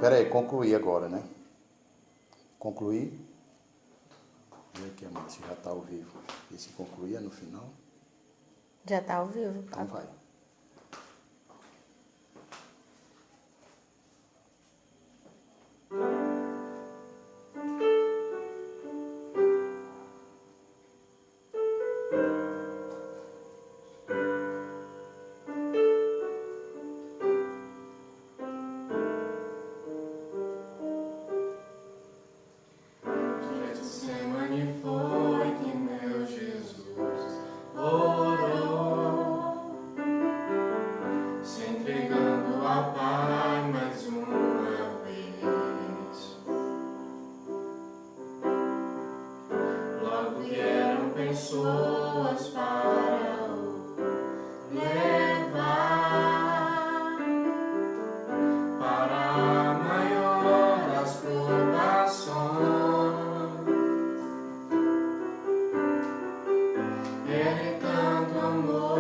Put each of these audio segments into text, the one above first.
Pera aí, concluir agora, né? Concluir. Vê aqui, amor, se já está ao vivo. E se concluir é no final? Já está ao vivo. Então vai. Pessoas para o levar para a maior das provações. Ele tanto amou,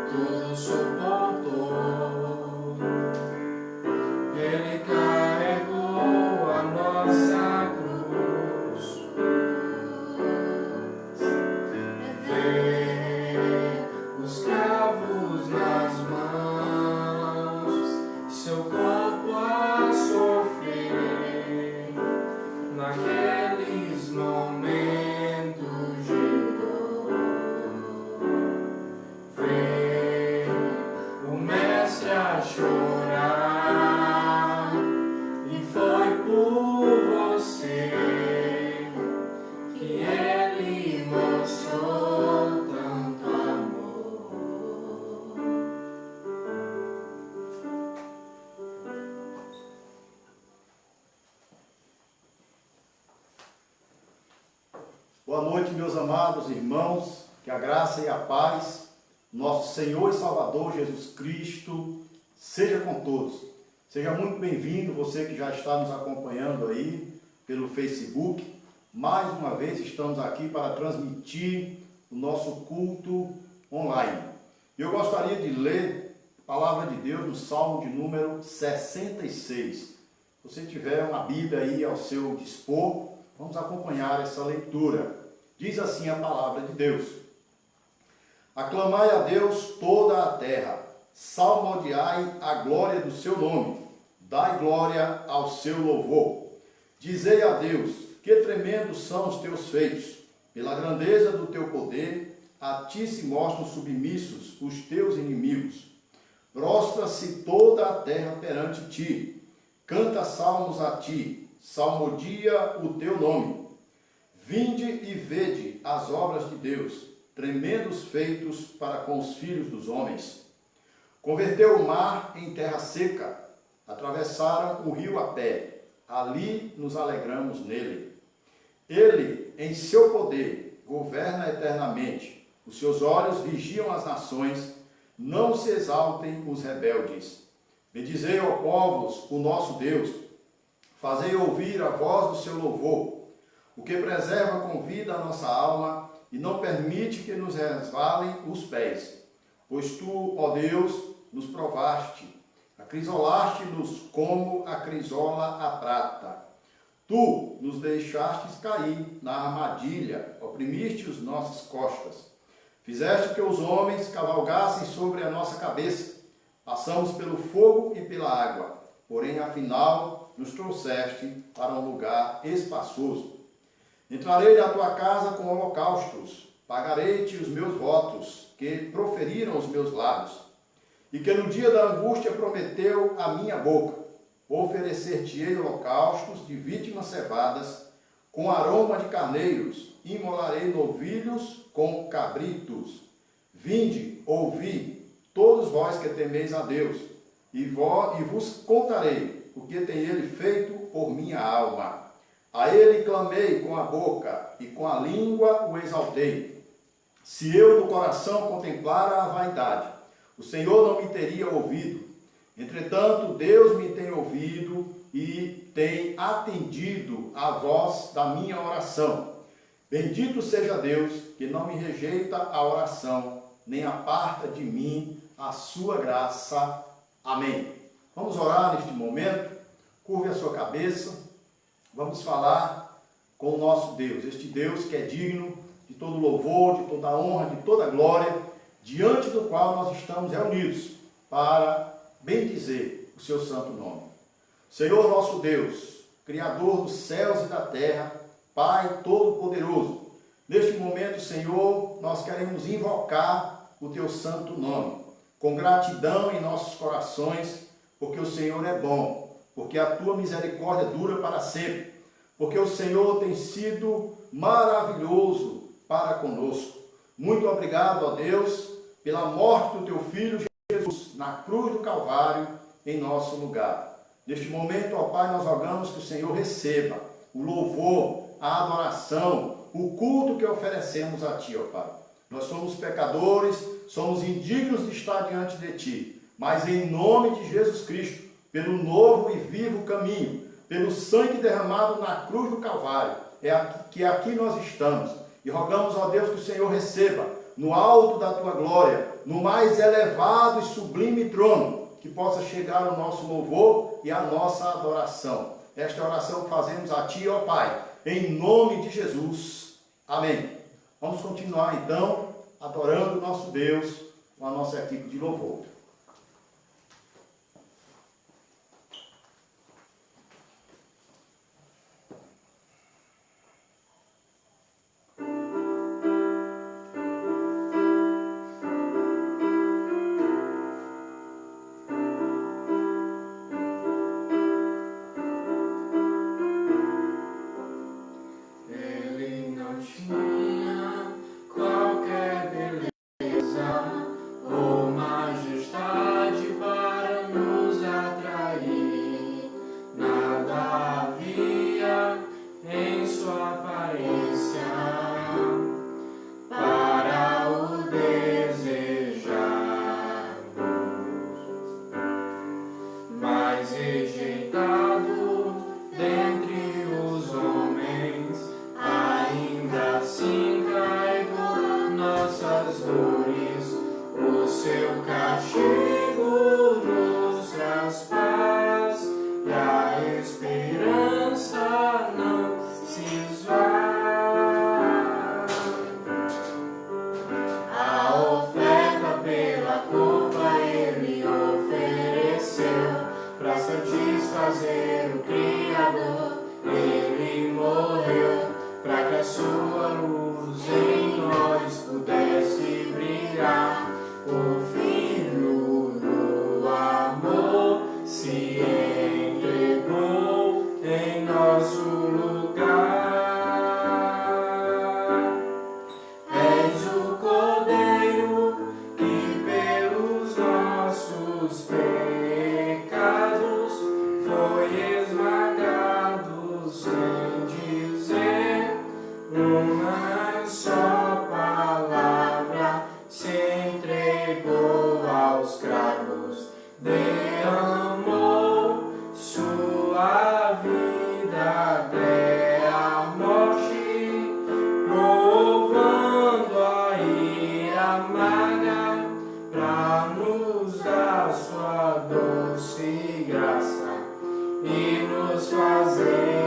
tudo suportou. Ele carregou a nossa cruz. Os cravos nas mãos, seu corpo a sofrer naqueles momentos de dor. Vê o mestre a chorar, e foi por você que ele mostrou tanto amor. Boa noite, meus amados irmãos, que a graça e a paz, nosso Senhor e Salvador Jesus Cristo, seja com todos. Seja muito bem-vindo, você que já está nos acompanhando aí pelo Facebook. Mais uma vez estamos aqui para transmitir o nosso culto online. Eu gostaria de ler a palavra de Deus no Salmo de número 66. Se você tiver uma Bíblia aí ao seu dispor, vamos acompanhar essa leitura. Diz assim a palavra de Deus: aclamai a Deus toda a terra, salmodiai a glória do seu nome, dai glória ao seu louvor. Dizei a Deus, que tremendos são os teus feitos, pela grandeza do teu poder, a ti se mostram submissos os teus inimigos. Prostra-se toda a terra perante ti, canta salmos a ti, salmodia o teu nome. Vinde e vede as obras de Deus, tremendos feitos para com os filhos dos homens. Converteu o mar em terra seca, atravessaram o rio a pé, ali nos alegramos nele. Ele, em seu poder, governa eternamente, os seus olhos vigiam as nações, não se exaltem os rebeldes. Bendizei, ó povos, o nosso Deus, fazei ouvir a voz do seu louvor, o que preserva com vida a nossa alma e não permite que nos resvalem os pés. Pois tu, ó Deus, nos provaste, acrisolaste-nos como a crisola a prata. Tu nos deixastes cair na armadilha, oprimiste as nossas costas. Fizeste que os homens cavalgassem sobre a nossa cabeça. Passamos pelo fogo e pela água, porém, afinal, nos trouxeste para um lugar espaçoso. Entrarei na tua casa com holocaustos, pagarei-te os meus votos, que proferiram os meus lábios, e que no dia da angústia prometeu a minha boca. Oferecer-te-ei holocaustos de vítimas cevadas, com aroma de carneiros, imolarei novilhos com cabritos. Vinde, ouvi, todos vós que temeis a Deus, e vos contarei o que tem ele feito por minha alma. A ele clamei com a boca, e com a língua o exaltei. Se eu no coração contemplara a vaidade, o Senhor não me teria ouvido. Entretanto, Deus me tem ouvido e tem atendido à voz da minha oração. Bendito seja Deus, que não me rejeita a oração, nem aparta de mim a sua graça. Amém. Vamos orar neste momento. Curve a sua cabeça. Vamos falar com o nosso Deus. Este Deus que é digno de todo louvor, de toda honra, de toda glória, diante do qual nós estamos reunidos para bendizer o seu santo nome. Senhor nosso Deus, Criador dos céus e da terra, Pai Todo-Poderoso, neste momento, Senhor, nós queremos invocar o teu santo nome, com gratidão em nossos corações, porque o Senhor é bom, porque a tua misericórdia dura para sempre, porque o Senhor tem sido maravilhoso para conosco. Muito obrigado, ó Deus, pela morte do teu Filho Jesus na cruz do Calvário em nosso lugar. Neste momento, ó Pai, nós rogamos que o Senhor receba o louvor, a adoração, o culto que oferecemos a Ti, ó Pai. Nós somos pecadores, somos indignos de estar diante de Ti, mas em nome de Jesus Cristo, pelo novo e vivo caminho, pelo sangue derramado na cruz do Calvário, que aqui nós estamos. E rogamos, ó Deus, que o Senhor receba no alto da Tua glória, no mais elevado e sublime trono, que possa chegar o nosso louvor e a nossa adoração. Esta oração fazemos a Ti, ó Pai, em nome de Jesus. Amém. Vamos continuar então adorando o nosso Deus com a nossa equipe de louvor. Ele não tinha qualquer beleza ou majestade para nos atrair. Nada havia em sua aparência para o desejarmos, mas rejeitado dentre os homens, ainda assim carregou nossas dores. O seu castigo nos traz paz e a esperança não se esvai. A oferta pela culpa ele ofereceu para satisfazer o Criador. Ele morreu para que a sua luz em nós pudesse brilhar. O Filho do amor se entregou em nosso lugar. És o Cordeiro que pelos nossos pecados foi esmagado sem dizer uma só palavra, se entregou aos cravos, derramou sua vida até a morte, provando a ira amarga pra nos dar sua doce graça e nos fazer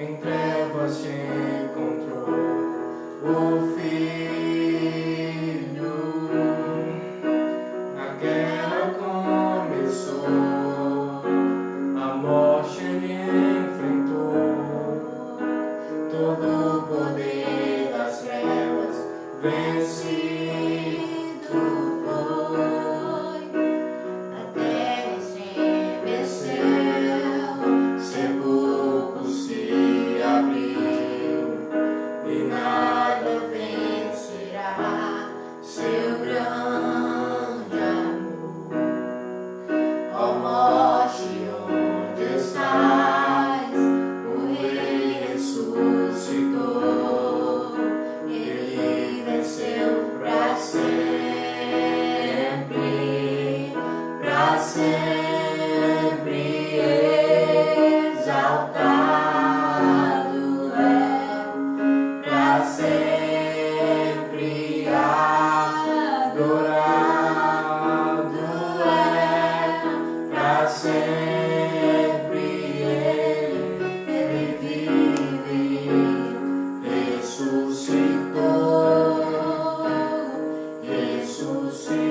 em trevas se encontrou o Filho. A guerra começou, a morte ele enfrentou, todo o poder das trevas vencido foi. A terra estremeceu, sepulcro se abriu, e nada vencerá seu grande amor. Ó morte, onde estás? O Rei ressuscitou, ele venceu para sempre, para sempre exaltado é, para sempre adorado é, para sempre ele vive, ressuscitou, ressuscitou.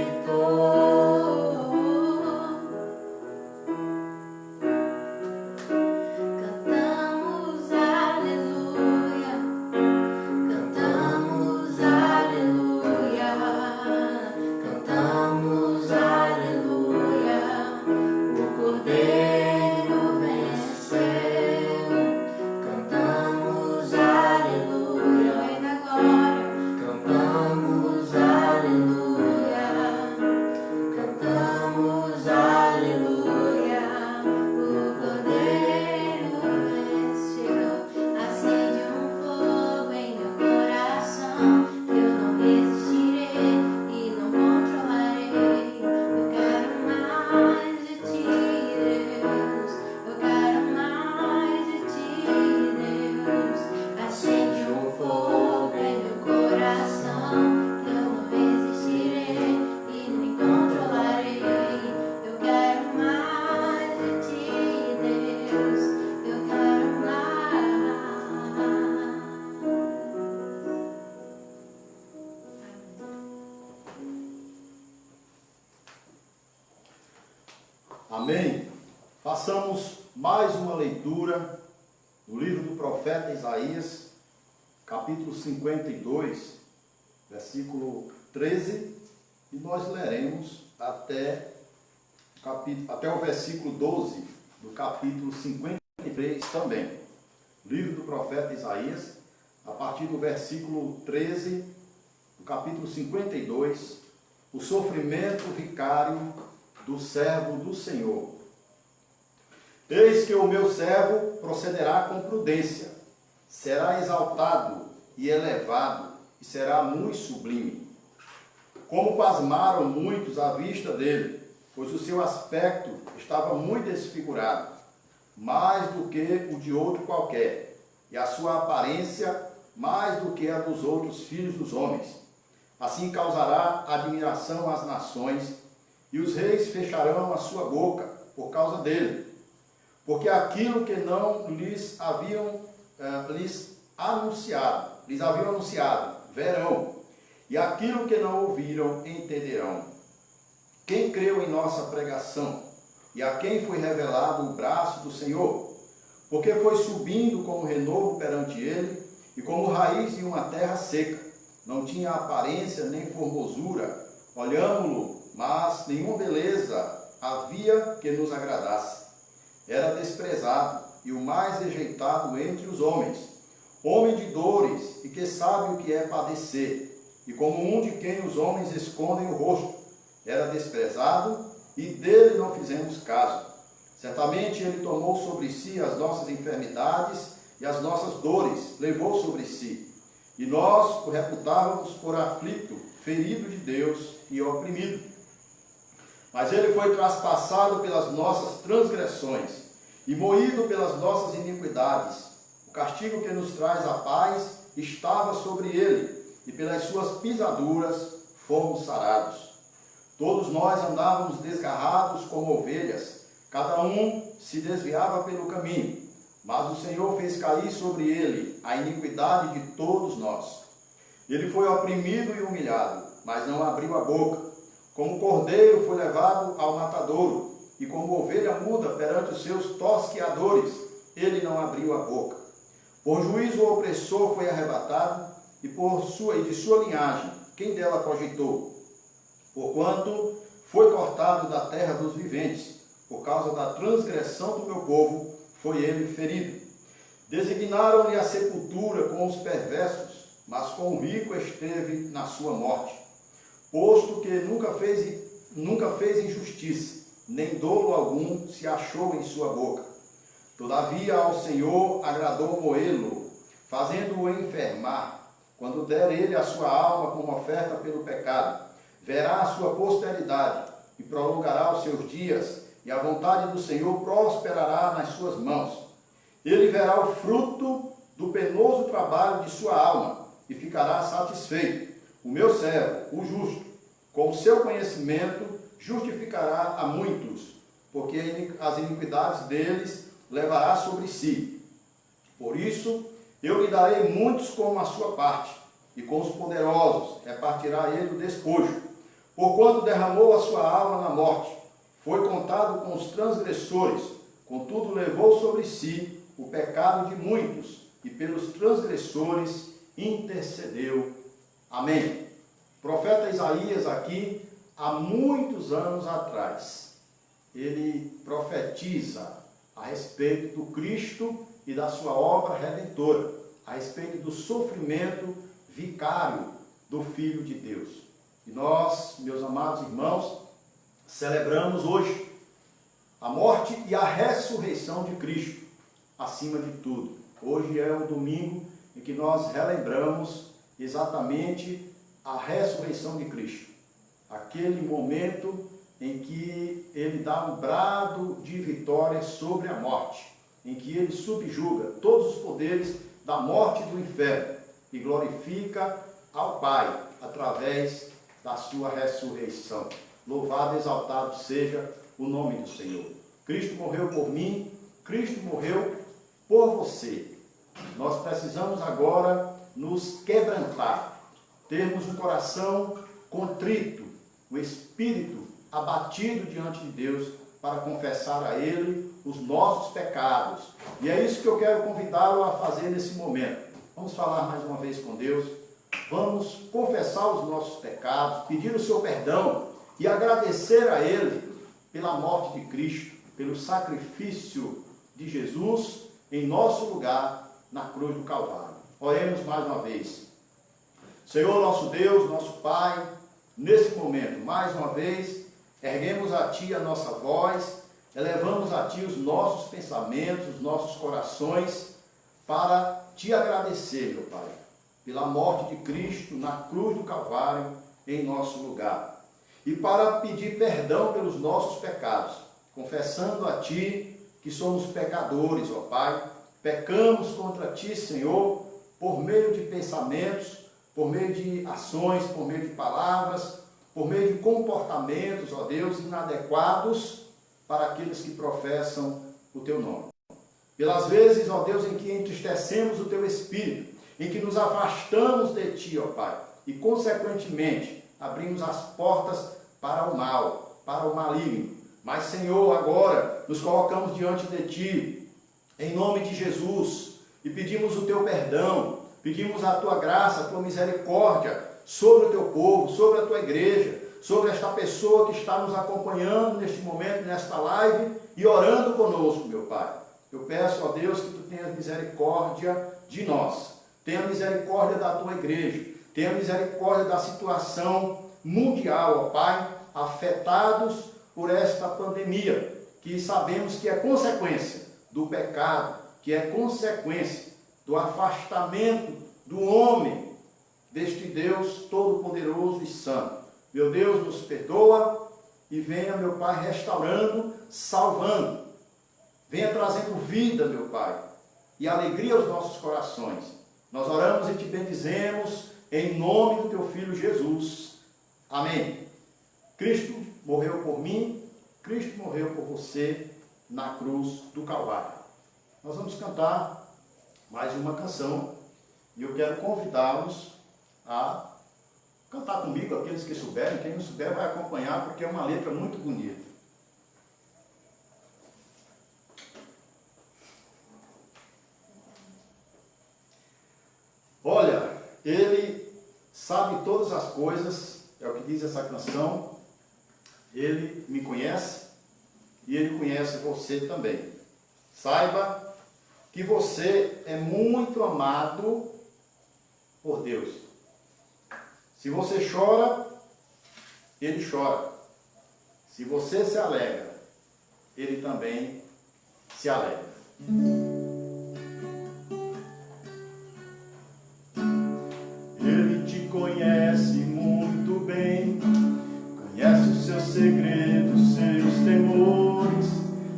Cantamos aleluia, cantamos aleluia, cantamos aleluia. O Cordeiro venceu. Cantamos aleluia, Rei da glória. Cantamos aleluia, cantamos aleluia. O Cordeiro venceu. Acende um fogo em meu coração, que eu não resistirei e não controlarei. Eu quero mais de ti, Deus. Eu quero mais de ti, Deus. Acende um fogo em meu coração, que eu não resistirei e nem controlarei. Eu quero mais de ti, Deus. Eu quero mais. Amém? Façamos mais uma leitura do livro do profeta Isaías, capítulo 52, versículo 13, e nós leremos até o versículo 12 do capítulo 53 também. Livro do profeta Isaías, a partir do versículo 13 do capítulo 52, o sofrimento vicário do servo do Senhor. Eis que o meu servo procederá com prudência, será exaltado e elevado, e será muito sublime. Como pasmaram muitos à vista dele, pois o seu aspecto estava muito desfigurado, mais do que o de outro qualquer, e a sua aparência mais do que a dos outros filhos dos homens. Assim causará admiração às nações, e os reis fecharão a sua boca por causa dele. Porque aquilo que não lhes haviam anunciado, verão, e aquilo que não ouviram, entenderão. Quem creu em nossa pregação, e a quem foi revelado o braço do Senhor? Porque foi subindo como renovo perante ele, e como raiz de uma terra seca. Não tinha aparência nem formosura, olhámo-lo, mas nenhuma beleza havia que nos agradasse. Era desprezado e o mais rejeitado entre os homens, homem de dores e que sabe o que é padecer, e como um de quem os homens escondem o rosto. Era desprezado e dele não fizemos caso. Certamente ele tomou sobre si as nossas enfermidades e as nossas dores levou sobre si. E nós o reputávamos por aflito, ferido de Deus e oprimido. Mas ele foi traspassado pelas nossas transgressões e moído pelas nossas iniquidades. O castigo que nos traz a paz estava sobre ele, e pelas suas pisaduras fomos sarados. Todos nós andávamos desgarrados como ovelhas, cada um se desviava pelo caminho. Mas o Senhor fez cair sobre ele a iniquidade de todos nós. Ele foi oprimido e humilhado, mas não abriu a boca. Como cordeiro foi levado ao matadouro, e como ovelha muda perante os seus tosqueadores, ele não abriu a boca. Por juízo o opressor foi arrebatado, e de sua linhagem, quem dela cogitou? Porquanto foi cortado da terra dos viventes, por causa da transgressão do meu povo, foi ele ferido. Designaram-lhe a sepultura com os perversos, mas com o rico esteve na sua morte, posto que nunca fez injustiça, nem dolo algum se achou em sua boca. Todavia ao Senhor agradou moê-lo, fazendo-o enfermar. Quando der ele a sua alma como oferta pelo pecado, verá a sua posteridade e prolongará os seus dias, e a vontade do Senhor prosperará nas suas mãos. Ele verá o fruto do penoso trabalho de sua alma e ficará satisfeito. O meu servo, o justo, com o seu conhecimento, justificará a muitos, porque as iniquidades deles levará sobre si. Por isso, eu lhe darei muitos como a sua parte, e com os poderosos repartirá ele o despojo. Porquanto derramou a sua alma na morte, foi contado com os transgressores, contudo levou sobre si o pecado de muitos, e pelos transgressores intercedeu. Amém. O profeta Isaías aqui, há muitos anos atrás, ele profetiza a respeito do Cristo e da sua obra redentora, a respeito do sofrimento vicário do Filho de Deus. E nós, meus amados irmãos, celebramos hoje a morte e a ressurreição de Cristo, acima de tudo. Hoje é o domingo em que nós relembramos exatamente a ressurreição de Cristo. Aquele momento em que ele dá um brado de vitória sobre a morte, em que ele subjuga todos os poderes da morte e do inferno e glorifica ao Pai através da sua ressurreição. Louvado e exaltado seja o nome do Senhor. Cristo morreu por mim, Cristo morreu por você. Nós precisamos agora nos quebrantar, termos um coração contrito, o espírito abatido diante de Deus para confessar a Ele os nossos pecados. E é isso que eu quero convidá-lo a fazer nesse momento. Vamos falar mais uma vez com Deus, vamos confessar os nossos pecados, pedir o seu perdão e agradecer a Ele pela morte de Cristo, pelo sacrifício de Jesus em nosso lugar na cruz do Calvário. Oremos mais uma vez. Senhor, nosso Deus, nosso Pai, nesse momento, mais uma vez, erguemos a Ti a nossa voz, elevamos a Ti os nossos pensamentos, os nossos corações, para Te agradecer, meu Pai, pela morte de Cristo na cruz do Calvário em nosso lugar. E para pedir perdão pelos nossos pecados, confessando a Ti que somos pecadores, ó Pai, pecamos contra Ti, Senhor, por meio de pensamentos, por meio de ações, por meio de palavras, por meio de comportamentos, ó Deus, inadequados para aqueles que professam o Teu nome. Pelas vezes, ó Deus, em que entristecemos o Teu Espírito, em que nos afastamos de Ti, ó Pai, e consequentemente abrimos as portas para o mal, para o maligno. Mas, Senhor, agora nos colocamos diante de Ti, em nome de Jesus, e pedimos o Teu perdão, pedimos a Tua graça, a Tua misericórdia sobre o Teu povo, sobre a Tua igreja, sobre esta pessoa que está nos acompanhando neste momento, nesta live, e orando conosco, meu Pai. Eu peço, ó Deus, que Tu tenhas misericórdia de nós, tenha misericórdia da Tua igreja, tenha misericórdia da situação mundial, ó Pai, afetados por esta pandemia, que sabemos que é consequência do pecado, que é consequência do afastamento do homem deste Deus Todo-Poderoso e Santo. Meu Deus, nos perdoa e venha, meu Pai, restaurando, salvando. Venha trazendo vida, meu Pai, e alegria aos nossos corações. Nós oramos e Te bendizemos em nome do Teu Filho Jesus. Amém. Cristo morreu por mim, Cristo morreu por você na cruz do Calvário. nós vamos cantar mais uma canção e eu quero convidá-los a cantar comigo, aqueles que souberem. Quem não souber vai acompanhar, porque é uma letra muito bonita. Olha, Ele sabe todas as coisas, é o que diz essa canção. Ele me conhece e Ele conhece você também. Saiba que você é muito amado por Deus. Se você chora, Ele chora. Se você se alegra, Ele também se alegra. Ele te conhece muito bem, conhece os seus segredos, seus temores,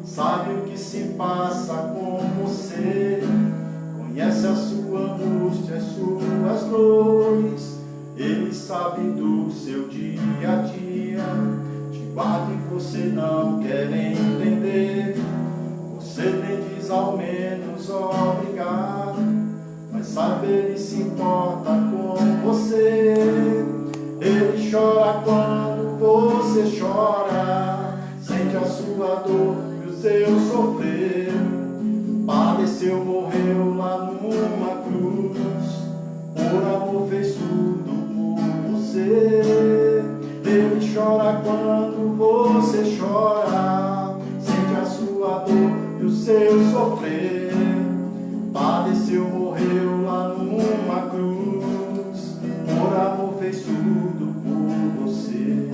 sabe o que se passa com você, conhece a sua angústia, as suas dores. Ele sabe do seu dia a dia, te guarda e você não quer entender. Você nem diz ao menos obrigado, mas sabe, Ele se importa com você. Ele chora quando você chora, sente a sua dor e o seu sofrer. Padeceu, morreu lá numa cruz, por amor fez tudo por você. Ele chora quando você chora, sente a sua dor e o seu sofrer. Padeceu, morreu lá numa cruz, por amor fez tudo por você.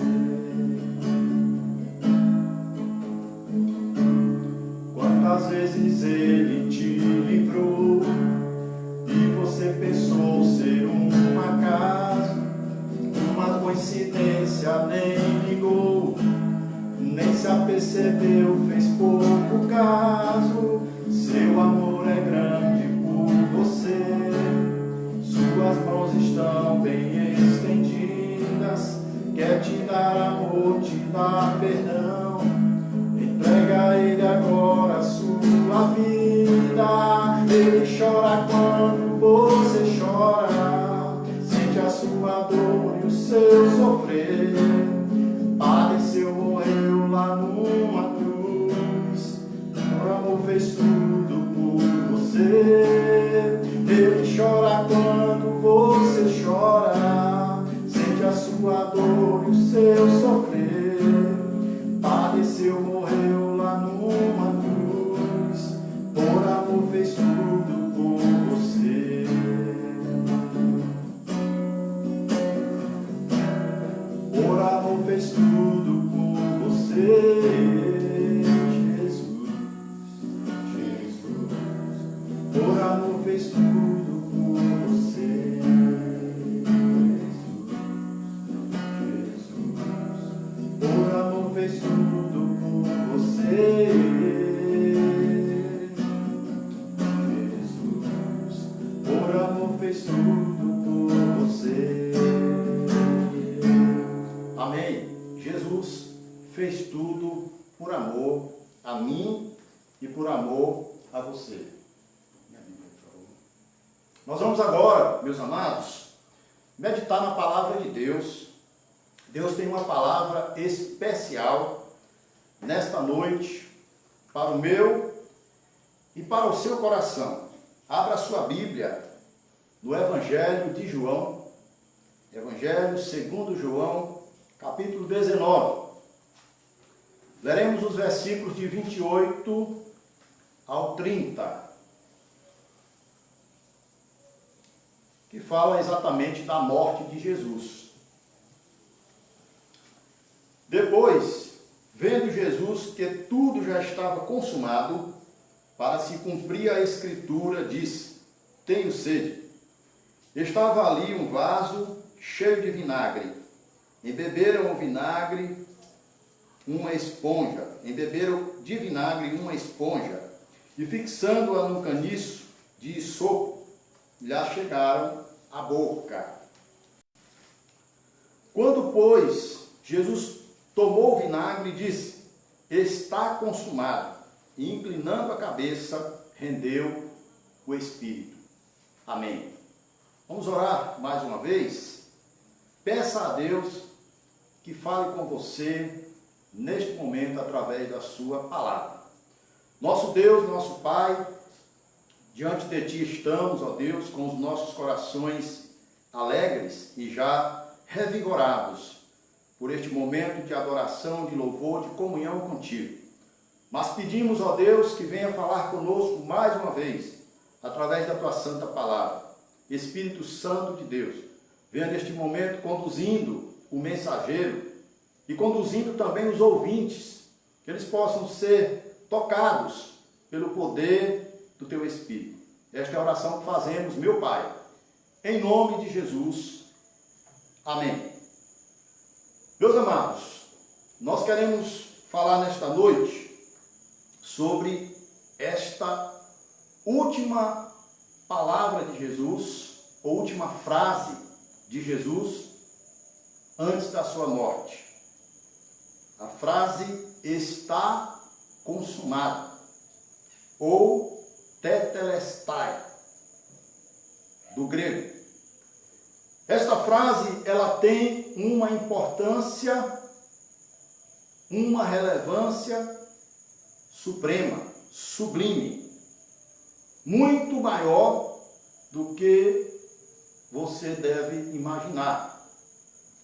Quantas vezes Ele te livrou e você pensou ser um acaso, uma coincidência, nem ligou, nem se apercebeu, fez pouco caso. Seu amor é grande por você, suas mãos estão bem estendidas, quer te dar amor, te dar perdão. Entrega a Ele agora a sua vida. Ele chora quando você chora, sente a sua dor e o seu sofrer. Padeceu, morreu lá numa cruz, por amor fez tudo por você. Ele chora quando você chora, sente a sua dor e o seu sofrer. Padeceu, morreu lá numa cruz, por amor fez tudo por você. Por amor fez tudo por você, Jesus, Jesus. Por amor fez tudo por você, Jesus, Jesus. Por amor fez tudo por você, Jesus. Por amor fez tudo por você. Amém. Jesus fez tudo por amor a mim e por amor a você. Nós vamos agora, meus amados, meditar na palavra de Deus. Deus tem uma palavra especial nesta noite para o meu e para o seu coração. Abra sua Bíblia no Evangelho de João, Evangelho segundo João, capítulo 19. Leremos os versículos de 28 ao 30, que fala exatamente da morte de Jesus. Depois, vendo Jesus que tudo já estava consumado, para se cumprir a Escritura, disse: tenho sede. Estava ali um vaso cheio de vinagre. Embeberam o vinagre uma esponja. Embeberam de vinagre uma esponja. E fixando-a no caniço de isopo, lhe chegaram à boca. Quando, pois, Jesus tomou o vinagre e disse: está consumado. E inclinando a cabeça, rendeu o Espírito. Amém. Vamos orar mais uma vez? Peça a Deus que fale com você neste momento através da sua palavra. Nosso Deus, nosso Pai, diante de Ti estamos, ó Deus, com os nossos corações alegres e já revigorados por este momento de adoração, de louvor, de comunhão contigo. Mas pedimos, ó Deus, que venha falar conosco mais uma vez, através da Tua santa palavra. Espírito Santo de Deus, venha neste momento conduzindo o mensageiro e conduzindo também os ouvintes, que eles possam ser tocados pelo poder do Teu Espírito. Esta é a oração que fazemos, meu Pai, em nome de Jesus. Amém. Meus amados, nós queremos falar nesta noite sobre esta última palavra de Jesus, ou última frase de Jesus antes da sua morte. A frase está consumado, ou tetelestai, do grego. Esta frase, ela tem uma importância, uma relevância suprema, sublime, muito maior do que você deve imaginar,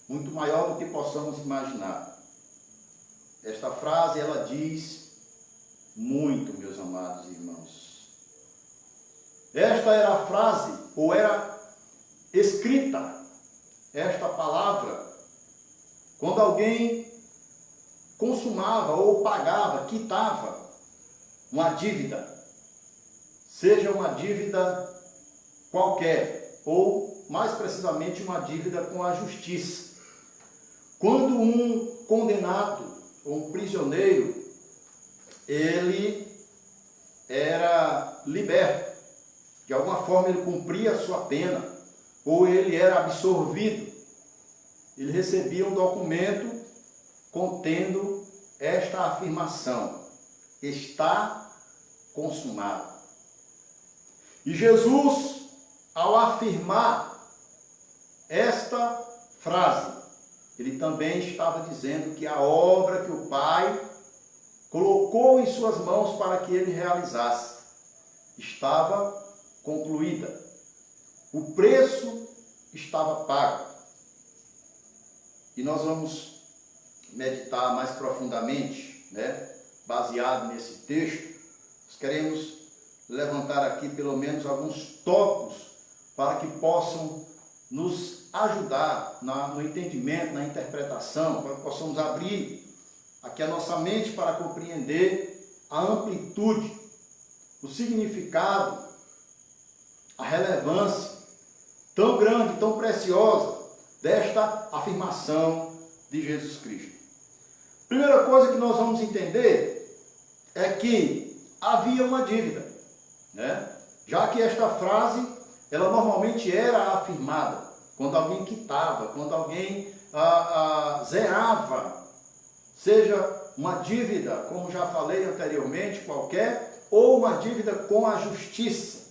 muito maior do que possamos imaginar. Esta frase, ela diz muito, meus amados irmãos. Esta era a frase, ou era escrita, esta palavra, quando alguém consumava ou pagava, quitava uma dívida, seja uma dívida qualquer, ou mais precisamente uma dívida com a justiça. Quando um condenado ou um prisioneiro, ele era liberto, de alguma forma ele cumpria a sua pena, ou ele era absorvido, ele recebia um documento contendo esta afirmação: está consumado. E Jesus, ao afirmar esta frase, ele também estava dizendo que a obra que o Pai colocou em suas mãos para que ele realizasse estava concluída. O preço estava pago. E nós vamos meditar mais profundamente, baseado nesse texto. Nós queremos levantar aqui pelo menos alguns tópicos para que possam nos ajudar no entendimento, na interpretação, para que possamos abrir aqui a nossa mente para compreender a amplitude, o significado, a relevância tão grande, tão preciosa desta afirmação de Jesus Cristo. Primeira coisa que nós vamos entender é que havia uma dívida, já que esta frase, ela normalmente era afirmada quando alguém quitava, quando alguém zerava, seja uma dívida, como já falei anteriormente, qualquer, ou uma dívida com a justiça.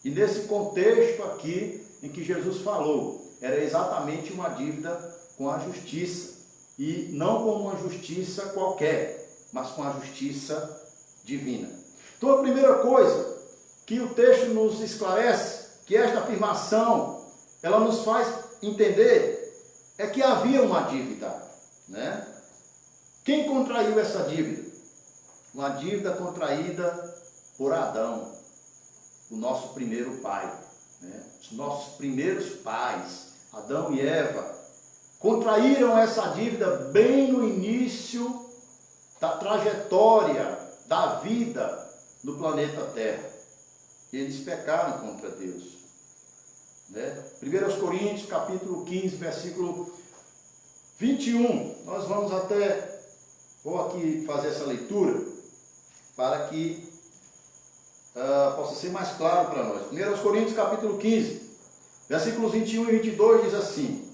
E nesse contexto aqui, em que Jesus falou, era exatamente uma dívida com a justiça, e não com uma justiça qualquer, mas com a justiça divina. Então a primeira coisa que o texto nos esclarece, que esta afirmação, ela nos faz entender, é que havia uma dívida, Quem contraiu essa dívida? Uma dívida contraída por Adão, o nosso primeiro pai, Os nossos primeiros pais, Adão e Eva, contraíram essa dívida bem no início da trajetória da vida no planeta Terra. Eles pecaram contra Deus. 1 Coríntios, capítulo 15, versículo 21. Nós vamos vou aqui fazer essa leitura para que possa ser mais claro para nós. 1 Coríntios, capítulo 15, versículos 21 e 22 diz assim: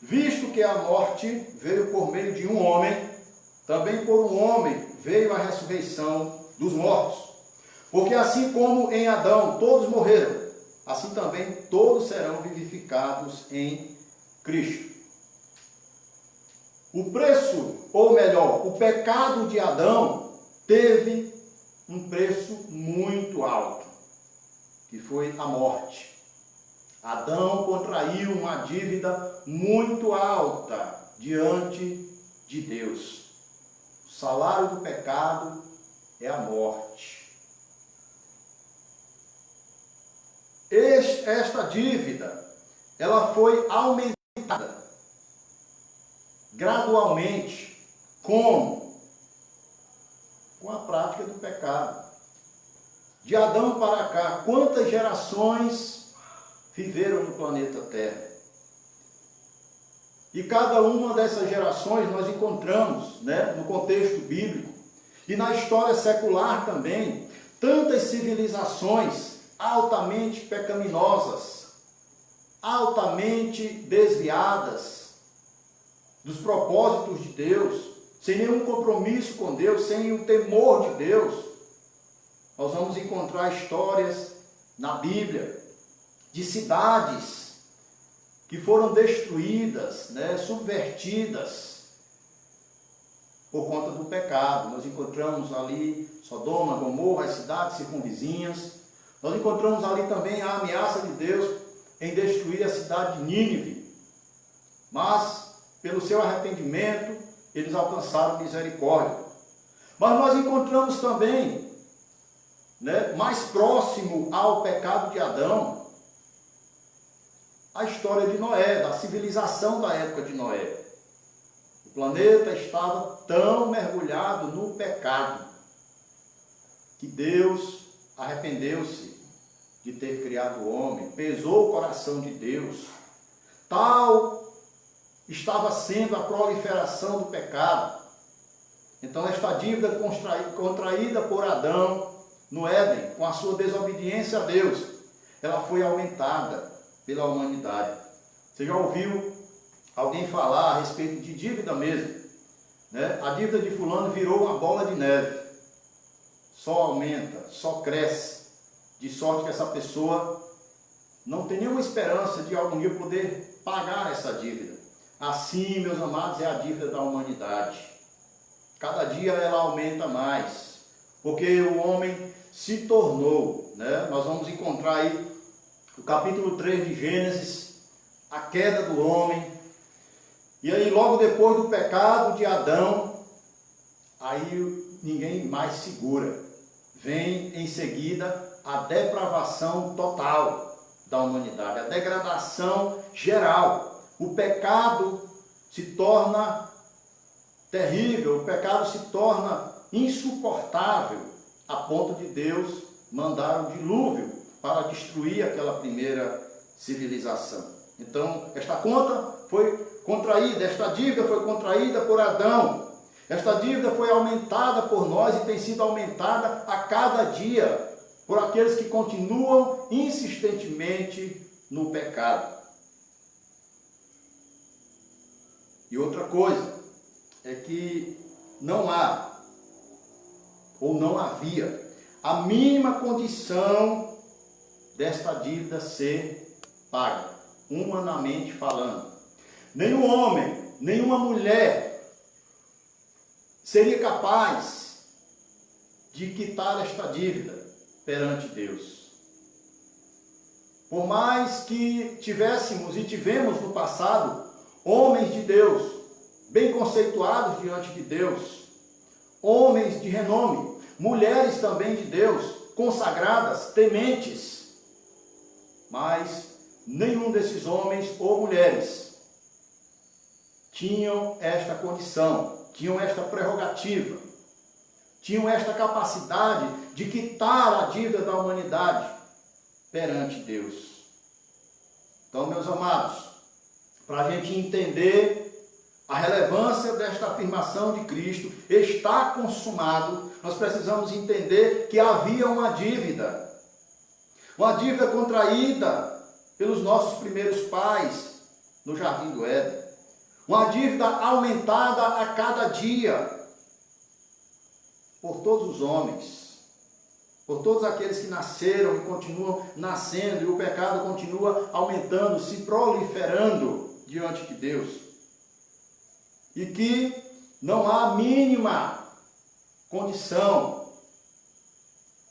visto que a morte veio por meio de um homem, também por um homem veio a ressurreição dos mortos. Porque assim como em Adão todos morreram, assim também todos serão vivificados em Cristo. O preço, ou melhor, o pecado de Adão teve um preço muito alto, que foi a morte. Adão contraiu uma dívida muito alta diante de Deus. O salário do pecado é a morte. Esta dívida, ela foi aumentada gradualmente. Como? Com a prática do pecado. De Adão para cá, quantas gerações viveram no planeta Terra? E cada uma dessas gerações nós encontramos, no contexto bíblico e na história secular também, tantas civilizações altamente pecaminosas, altamente desviadas dos propósitos de Deus, sem nenhum compromisso com Deus, sem o temor de Deus. Nós vamos encontrar histórias na Bíblia de cidades que foram destruídas, subvertidas por conta do pecado. Nós encontramos ali Sodoma, Gomorra, as cidades circunvizinhas. Nós encontramos ali também a ameaça de Deus em destruir a cidade de Nínive. Mas, pelo seu arrependimento, eles alcançaram misericórdia. Mas nós encontramos também, mais próximo ao pecado de Adão, a história de Noé, da civilização da época de Noé. O planeta estava tão mergulhado no pecado que Deus arrependeu-se de ter criado o homem, pesou o coração de Deus. Tal estava sendo a proliferação do pecado. Então esta dívida contraída por Adão no Éden, com a sua desobediência a Deus, ela foi aumentada pela humanidade. Você já ouviu alguém falar a respeito de dívida mesmo? A dívida de fulano virou uma bola de neve. Só aumenta, só cresce, de sorte que essa pessoa não tem nenhuma esperança de algum dia poder pagar essa dívida. Assim, meus amados, é a dívida da humanidade. Cada dia ela aumenta mais, porque o homem se tornou, nós vamos encontrar aí no capítulo 3 de Gênesis, a queda do homem. E aí logo depois do pecado de Adão, aí ninguém mais segura. Vem em seguida a depravação total da humanidade, a degradação geral. O pecado se torna terrível, o pecado se torna insuportável, a ponto de Deus mandar o dilúvio para destruir aquela primeira civilização. Então, esta conta foi contraída, esta dívida foi contraída por Adão. Esta dívida foi aumentada por nós e tem sido aumentada a cada dia por aqueles que continuam insistentemente no pecado. E outra coisa é que não há, ou não havia, a mínima condição desta dívida ser paga, humanamente falando. Nenhum homem, nenhuma mulher seria capaz de quitar esta dívida perante Deus. Por mais que tivéssemos e tivemos no passado homens de Deus, bem conceituados diante de Deus, homens de renome, mulheres também de Deus, consagradas, tementes, mas nenhum desses homens ou mulheres tinham esta condição, tinham esta prerrogativa, tinham esta capacidade de quitar a dívida da humanidade perante Deus. Então, meus amados, para a gente entender a relevância desta afirmação de Cristo, está consumado, nós precisamos entender que havia uma dívida contraída pelos nossos primeiros pais no Jardim do Éden. Uma dívida aumentada a cada dia por todos os homens. por todos aqueles que nasceram e continuam nascendo, e o pecado continua aumentando, se proliferando diante de Deus. E que não há mínima condição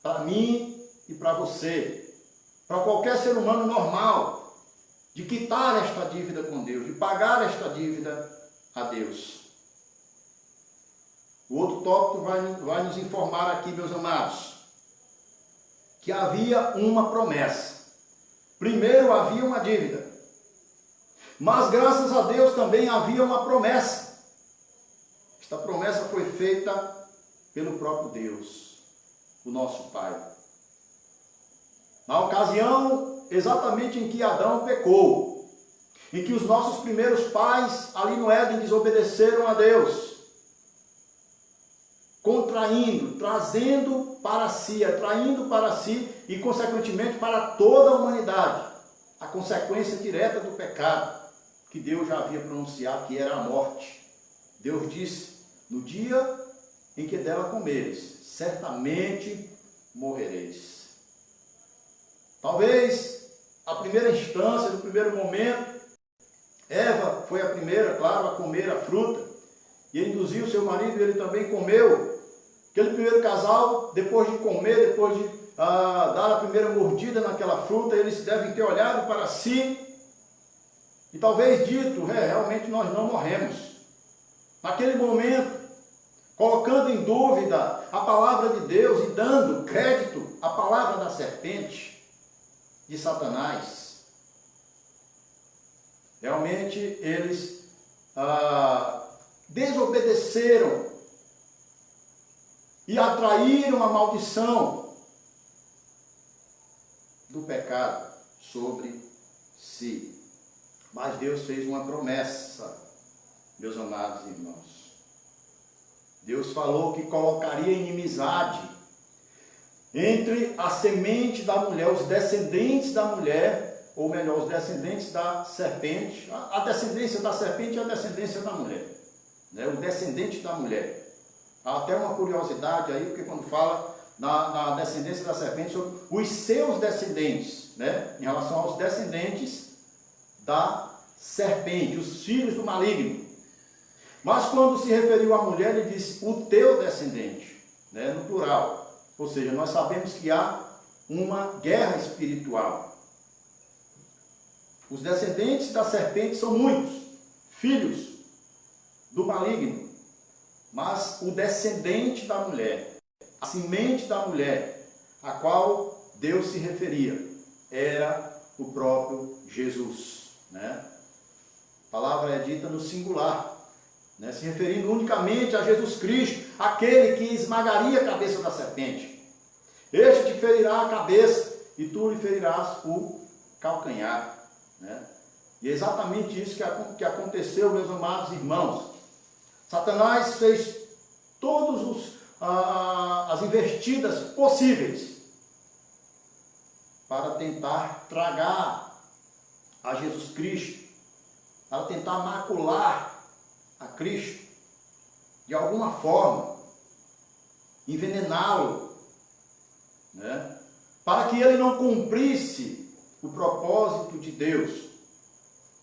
para mim e para você, para qualquer ser humano normal, de quitar esta dívida com Deus, de pagar esta dívida a Deus. O outro tópico vai nos informar aqui, meus amados, que havia uma promessa. Primeiro havia uma dívida, mas graças a Deus também havia uma promessa. Esta promessa foi feita pelo próprio Deus, o nosso Pai. Na ocasião exatamente em que Adão pecou, em que os nossos primeiros pais ali no Éden desobedeceram a Deus, contraindo, trazendo para si, atraindo para si e consequentemente para toda a humanidade a consequência direta do pecado que Deus já havia pronunciado, que era a morte. Deus disse: no dia em que dela comeres, certamente morrereis. Talvez a primeira instância, no primeiro momento, Eva foi a primeira, claro, a comer a fruta, e induziu seu marido, e ele também comeu. Aquele primeiro casal, depois de comer, depois de dar a primeira mordida naquela fruta, eles devem ter olhado para si e talvez dito: realmente nós não morremos. Naquele momento, colocando em dúvida a palavra de Deus e dando crédito à palavra da serpente, de Satanás, realmente eles desobedeceram e atraíram a maldição do pecado sobre si. Mas Deus fez uma promessa, meus amados irmãos. Deus falou que colocaria inimizade entre a semente da mulher, os descendentes da mulher, ou melhor, os descendentes da serpente, a descendência da serpente e a descendência da mulher, né? O descendente da mulher. Há até uma curiosidade aí, porque quando fala na descendência da serpente, sobre os seus descendentes, né? Em relação aos descendentes da serpente, os filhos do maligno. Mas quando se referiu à mulher, ele disse: o teu descendente, né? No plural. Ou seja, nós sabemos que há uma guerra espiritual. Os descendentes da serpente são muitos, filhos do maligno. Mas o descendente da mulher, a semente da mulher, a qual Deus se referia, era o próprio Jesus, né? A palavra é dita no singular, né? Se referindo unicamente a Jesus Cristo, aquele que esmagaria a cabeça da serpente. Este te ferirá a cabeça e tu lhe ferirás o calcanhar, né? E é exatamente isso que aconteceu, meus amados irmãos. Satanás fez todas as investidas possíveis para tentar tragar a Jesus Cristo, para tentar macular a Cristo, de alguma forma, envenená-lo, né? Para que ele não cumprisse o propósito de Deus.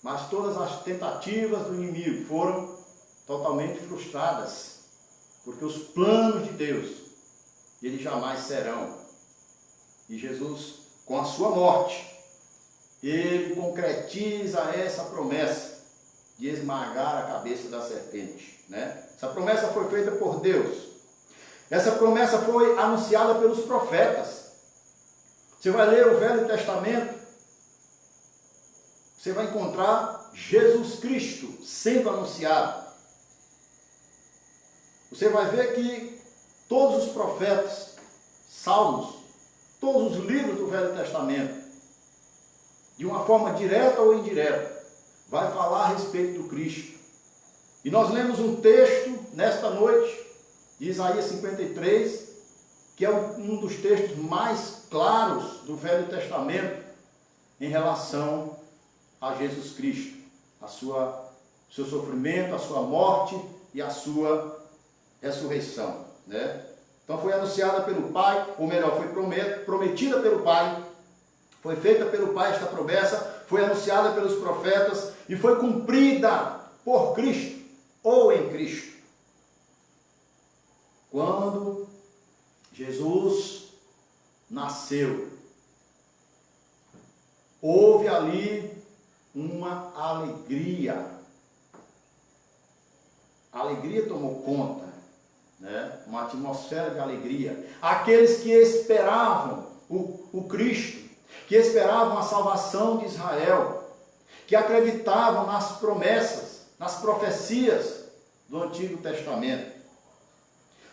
Mas todas as tentativas do inimigo foram totalmente frustradas, porque os planos de Deus, eles jamais serão. E Jesus, com a sua morte, ele concretiza essa promessa de esmagar a cabeça da serpente, né? Essa promessa foi feita por Deus. Essa promessa foi anunciada pelos profetas. Você vai ler o Velho Testamento, você vai encontrar Jesus Cristo sendo anunciado. Você vai ver que todos os profetas, salmos, todos os livros do Velho Testamento, de uma forma direta ou indireta, vai falar a respeito do Cristo. E nós lemos um texto nesta noite, de Isaías 53, que é um dos textos mais claros do Velho Testamento em relação a Jesus Cristo, seu sofrimento, a sua morte e a sua ressurreição, né? Então foi anunciada pelo Pai, ou melhor, foi prometida pelo Pai, foi feita pelo Pai esta promessa, foi anunciada pelos profetas e foi cumprida por Cristo ou em Cristo. Quando Jesus nasceu, houve ali uma alegria. A alegria tomou conta, né? Uma atmosfera de alegria. Aqueles que esperavam o Cristo, que esperavam a salvação de Israel, que acreditavam nas promessas, nas profecias do Antigo Testamento.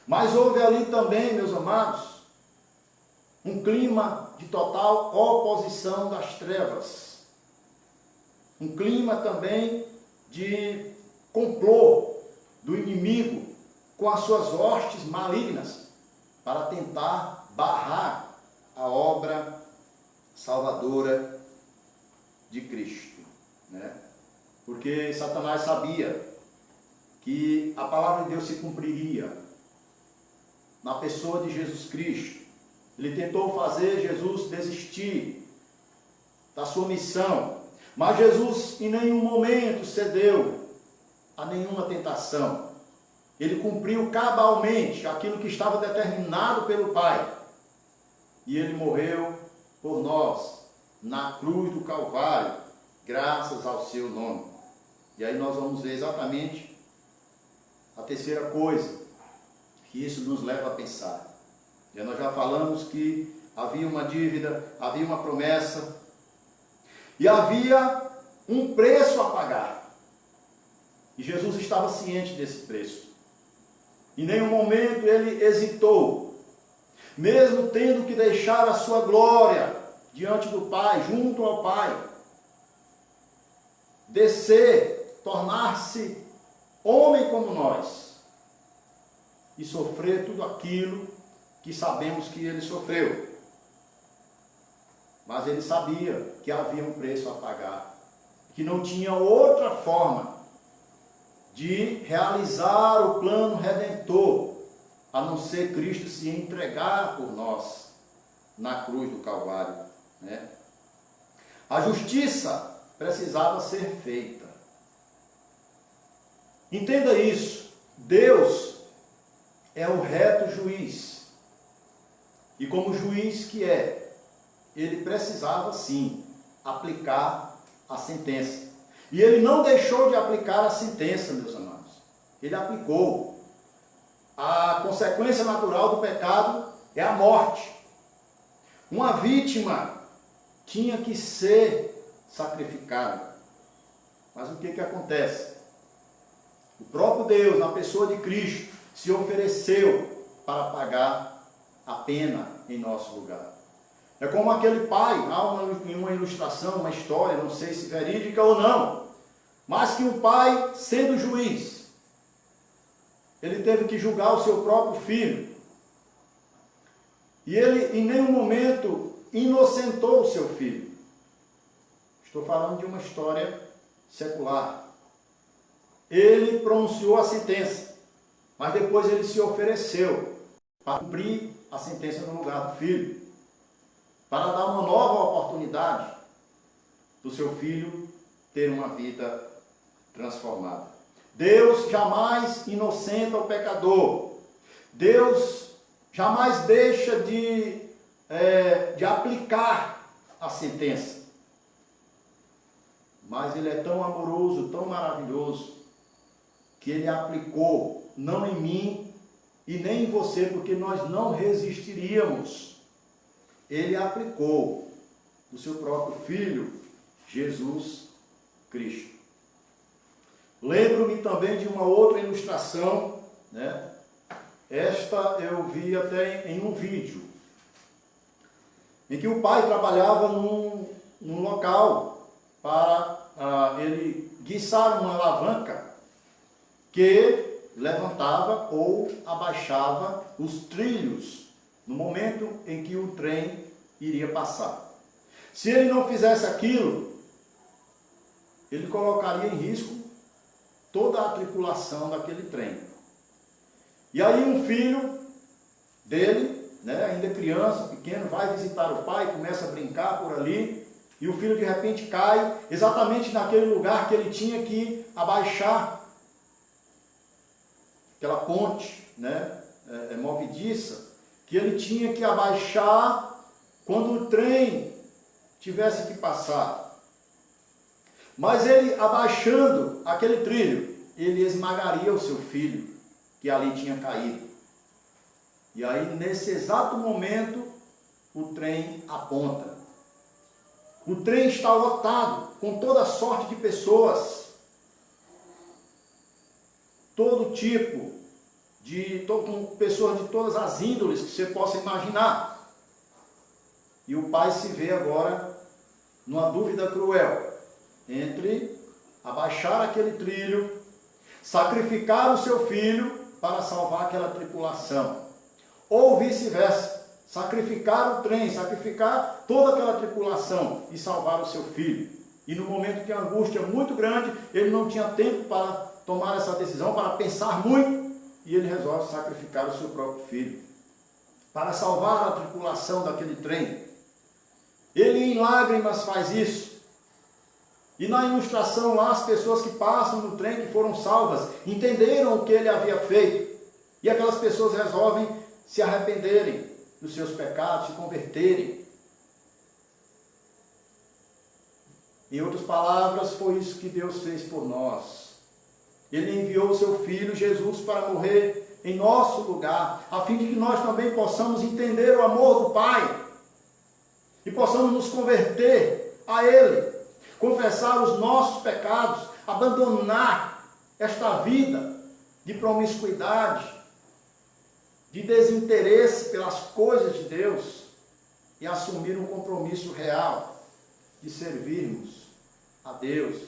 Mas houve ali também, meus amados, um clima de total oposição das trevas. Um clima também de complô do inimigo com as suas hostes malignas para tentar barrar a obra salvadora de Cristo, né? Porque Satanás sabia que a palavra de Deus se cumpriria na pessoa de Jesus Cristo. Ele tentou fazer Jesus desistir da sua missão, mas Jesus em nenhum momento cedeu a nenhuma tentação. Ele cumpriu cabalmente aquilo que estava determinado pelo Pai. E ele morreu por nós na cruz do Calvário, graças ao seu nome. E aí nós vamos ver exatamente a terceira coisa que isso nos leva a pensar. E nós já falamos que havia uma dívida, havia uma promessa e havia um preço a pagar. E Jesus estava ciente desse preço. Em nenhum momento ele hesitou, mesmo tendo que deixar a sua glória diante do Pai, junto ao Pai, descer, tornar-se homem como nós e sofrer tudo aquilo que sabemos que ele sofreu. Mas ele sabia que havia um preço a pagar, que não tinha outra forma de realizar o plano redentor, a não ser Cristo se entregar por nós na cruz do Calvário, né? A justiça precisava ser feita. Entenda isso. Deus é o reto juiz. E como juiz que é, ele precisava sim aplicar a sentença. E ele não deixou de aplicar a sentença, meus amados. Ele aplicou. A consequência natural do pecado é a morte. Uma vítima tinha que ser sacrificada. Mas o que acontece? O próprio Deus, na pessoa de Cristo, se ofereceu para pagar a pena em nosso lugar. É como aquele pai, há uma ilustração, uma história, não sei se verídica ou não, mas que o pai, sendo juiz, ele teve que julgar o seu próprio filho. E ele, em nenhum momento, inocentou o seu filho. Estou falando de uma história secular. Ele pronunciou a sentença, mas depois ele se ofereceu para cumprir a sentença no lugar do filho, para dar uma nova oportunidade do seu filho ter uma vida transformada. Deus jamais inocenta o pecador. Deus jamais deixa de aplicar a sentença. Mas Ele é tão amoroso, tão maravilhoso, que Ele aplicou, não em mim e nem em você, porque nós não resistiríamos. Ele aplicou o seu próprio Filho, Jesus Cristo. Lembro-me também de uma outra ilustração, né? Esta eu vi até em um vídeo, em que o pai trabalhava num local para ele guiçar uma alavanca que levantava ou abaixava os trilhos no momento em que o trem iria passar. Se ele não fizesse aquilo, ele colocaria em risco toda a tripulação daquele trem. E aí um filho dele, né, ainda criança, pequeno, vai visitar o pai, começa a brincar por ali, e o filho de repente cai exatamente naquele lugar que ele tinha que abaixar, aquela ponte, né, movediça, que ele tinha que abaixar quando o trem tivesse que passar. Mas ele, abaixando aquele trilho, ele esmagaria o seu filho, que ali tinha caído. E aí, nesse exato momento, o trem aponta. O trem está lotado com toda sorte de pessoas. Todo tipo, com pessoas de todas as índoles que você possa imaginar. E o pai se vê agora numa dúvida cruel entre abaixar aquele trilho, sacrificar o seu filho para salvar aquela tripulação, ou vice-versa, sacrificar o trem, sacrificar toda aquela tripulação e salvar o seu filho. E no momento de angústia muito grande, ele não tinha tempo para tomar essa decisão, para pensar muito, e ele resolve sacrificar o seu próprio filho para salvar a tripulação daquele trem. Ele em lágrimas faz isso. E na ilustração lá, as pessoas que passam no trem, que foram salvas, entenderam o que ele havia feito. E aquelas pessoas resolvem se arrependerem dos seus pecados, se converterem. Em outras palavras, foi isso que Deus fez por nós. Ele enviou o seu Filho Jesus para morrer em nosso lugar, a fim de que nós também possamos entender o amor do Pai e possamos nos converter a Ele, confessar os nossos pecados, abandonar esta vida de promiscuidade, de desinteresse pelas coisas de Deus e assumir um compromisso real de servirmos a Deus,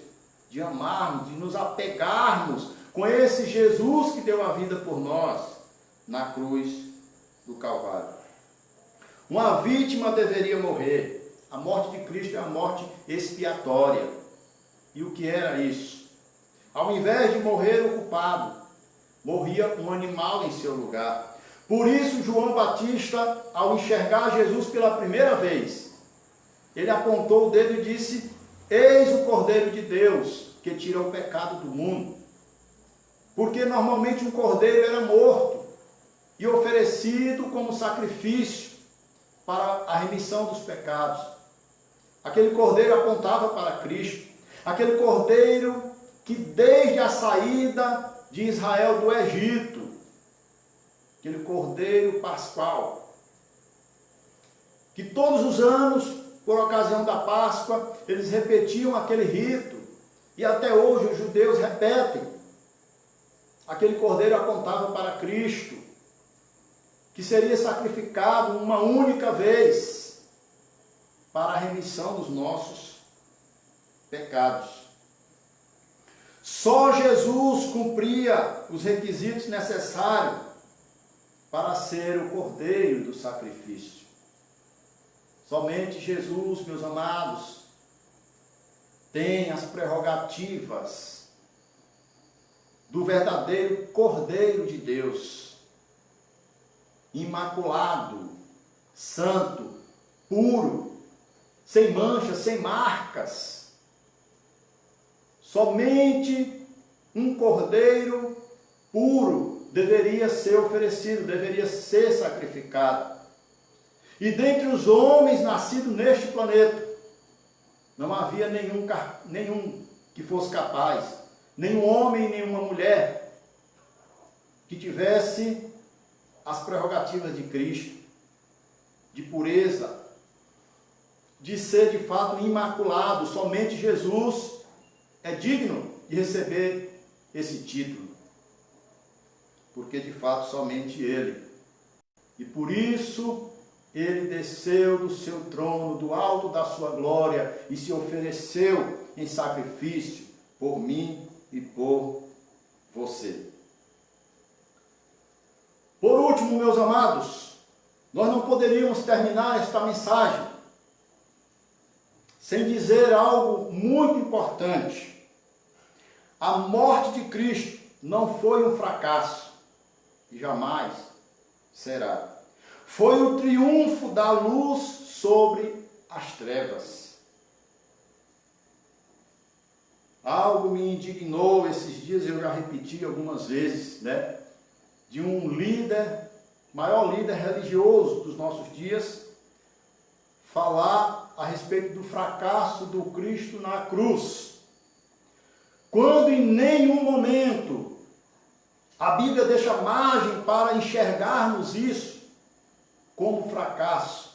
de amarmos, de nos apegarmos com esse Jesus que deu a vida por nós na cruz do Calvário. Uma vítima deveria morrer. A morte de Cristo é a morte expiatória. E o que era isso? Ao invés de morrer o culpado, morria um animal em seu lugar. Por isso, João Batista, ao enxergar Jesus pela primeira vez, ele apontou o dedo e disse: eis o Cordeiro de Deus, que tira o pecado do mundo. Porque normalmente um cordeiro era morto e oferecido como sacrifício para a remissão dos pecados. Aquele cordeiro apontava para Cristo. Aquele cordeiro que desde a saída de Israel do Egito, aquele cordeiro pascual, que todos os anos, por ocasião da Páscoa, eles repetiam aquele rito, e até hoje os judeus repetem. Aquele cordeiro apontava para Cristo, que seria sacrificado uma única vez para a remissão dos nossos pecados. Só Jesus cumpria os requisitos necessários para ser o cordeiro do sacrifício. Somente Jesus, meus amados, tem as prerrogativas do verdadeiro Cordeiro de Deus, imaculado, santo, puro, sem manchas, sem marcas. Somente um cordeiro puro deveria ser oferecido, deveria ser sacrificado. E dentre os homens nascidos neste planeta, não havia nenhum que fosse capaz, nenhum homem, nenhuma mulher, que tivesse as prerrogativas de Cristo, de pureza, de ser de fato imaculado. Somente Jesus é digno de receber esse título, porque de fato somente Ele. E por isso Ele desceu do seu trono, do alto da sua glória, e se ofereceu em sacrifício por mim e por você. Por último, meus amados, nós não poderíamos terminar esta mensagem sem dizer algo muito importante. A morte de Cristo não foi um fracasso, e jamais será. Foi o triunfo da luz sobre as trevas. Algo me indignou esses dias, eu já repeti algumas vezes, né? De um líder, maior líder religioso dos nossos dias, falar a respeito do fracasso do Cristo na cruz. Quando em nenhum momento a Bíblia deixa margem para enxergarmos isso como fracasso.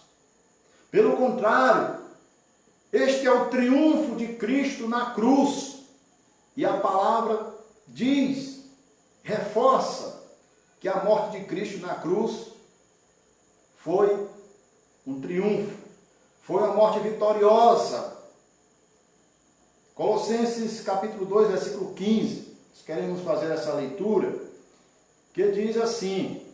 Pelo contrário, este é o triunfo de Cristo na cruz. E a palavra diz, reforça, que a morte de Cristo na cruz foi um triunfo, foi uma morte vitoriosa. Colossenses capítulo 2, versículo 15, nós queremos fazer essa leitura, que diz assim,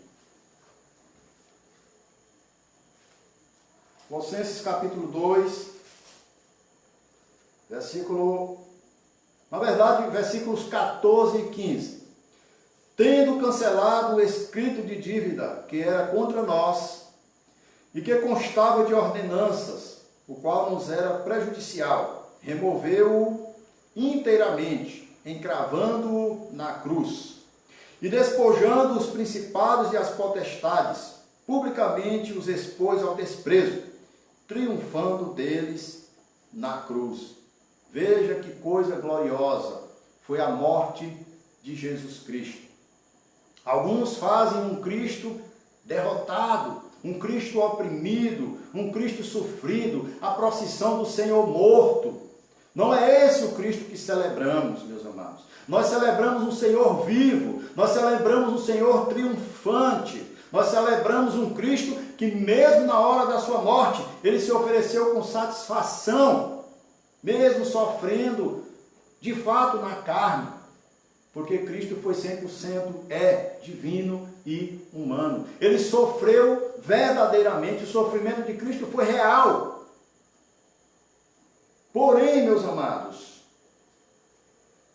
Colossenses capítulo 2, versículos 14 e 15. Tendo cancelado o escrito de dívida que era contra nós e que constava de ordenanças, o qual nos era prejudicial, removeu-o inteiramente, encravando-o na cruz, e despojando os principados e as potestades, publicamente os expôs ao desprezo, triunfando deles na cruz. Veja que coisa gloriosa foi a morte de Jesus Cristo. Alguns fazem um Cristo derrotado, um Cristo oprimido, um Cristo sofrido, a procissão do Senhor morto. Não é esse o Cristo que celebramos, meus amados. Nós celebramos um Senhor vivo, nós celebramos um Senhor triunfante, nós celebramos um Cristo que mesmo na hora da sua morte, ele se ofereceu com satisfação, mesmo sofrendo de fato na carne. Porque Cristo foi 100% divino e humano. Ele sofreu verdadeiramente, o sofrimento de Cristo foi real. Porém, meus amados,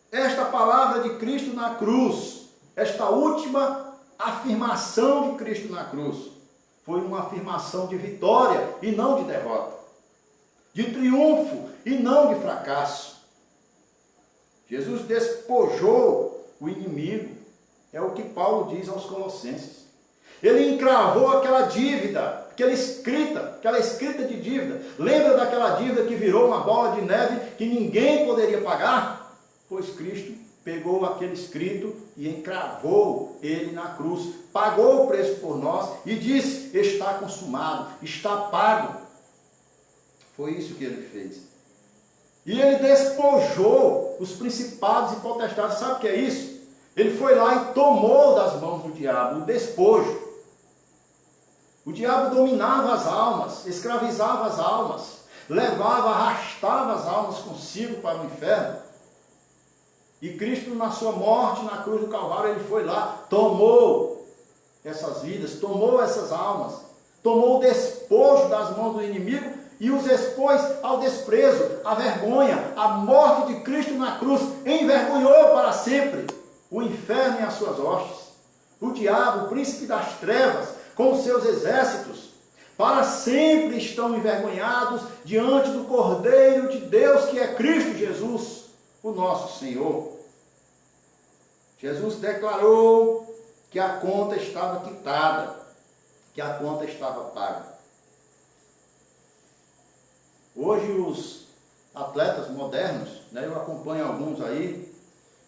esta palavra de Cristo na cruz, esta última afirmação de Cristo na cruz, foi uma afirmação de vitória e não de derrota, de triunfo e não de fracasso. Jesus despojou o inimigo, é o que Paulo diz aos Colossenses. Ele encravou aquela dívida, aquela escrita de dívida. Lembra daquela dívida que virou uma bola de neve que ninguém poderia pagar? Pois Cristo pegou aquele escrito e encravou ele na cruz, pagou o preço por nós e disse: está consumado, está pago. Foi isso que ele fez. E ele despojou os principados e potestades. Sabe o que é isso? Ele foi lá e tomou das mãos do diabo o despojo. O diabo dominava as almas, escravizava as almas, levava, arrastava as almas consigo para o inferno. E Cristo, na sua morte, na cruz do Calvário, ele foi lá, tomou essas vidas, tomou essas almas, tomou o despojo das mãos do inimigo e os expôs ao desprezo, à vergonha. A morte de Cristo na cruz envergonhou para sempre o inferno e as suas hostes. O diabo, o príncipe das trevas, com os seus exércitos, para sempre estão envergonhados diante do Cordeiro de Deus, que é Cristo Jesus, o nosso Senhor. Jesus declarou que a conta estava quitada, que a conta estava paga. Hoje os atletas modernos, né, eu acompanho alguns aí